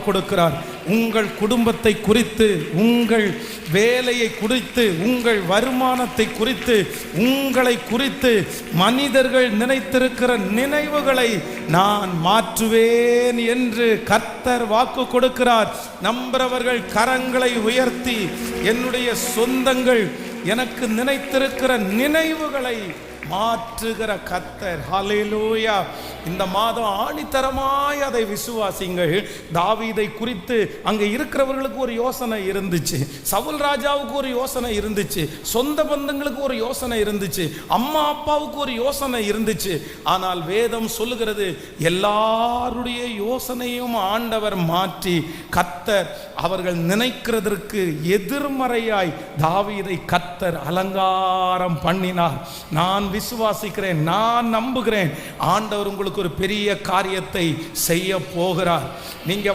கொடுக்கிறார். உங்கள் குடும்பத்தை குறித்து, உங்கள் வேலையை குறித்து, உங்கள் வருமானத்தை குறித்து, உங்களை குறித்து மனிதர்கள் நினைத்திருக்கிற நினைவுகளை நான் மாற்றுவேன் என்று கர்த்தர் வாக்கு கொடுக்கிறார். நம்புறவர்கள் கரங்களை உயர்த்தி, என்னுடைய சொந்தங்கள் எனக்கு நினைத்திருக்கிற நினைவுகளை மாற்றுகிற கர்த்தர். ஹல்லேலூயா. இந்த மாதம் ஆணித்தரமாய் அதை விசுவாசிங்கள். தாவீதை குறித்து அங்கே இருக்கிறவர்களுக்கு ஒரு யோசனை இருந்துச்சு, சவுல் ராஜாவுக்கு ஒரு யோசனை இருந்துச்சு, சொந்த பந்தங்களுக்கு ஒரு யோசனை இருந்துச்சு, அம்மா அப்பாவுக்கு ஒரு யோசனை இருந்துச்சு. ஆனால் வேதம் சொல்லுகிறது, எல்லாருடைய யோசனையும் ஆண்டவர் மாற்றி கர்த்தர் அவர்கள் நினைக்கிறதற்கு எதிர்மறையாய் தாவீதை கர்த்தர் அலங்காரம் பண்ணினார். நான் விசுவாசிக்கிறேன், நான் நம்புகிறேன், ஆண்டவர் உங்களுக்கு ஒரு பெரிய காரியத்தை செய்ய போகிறார். நீங்க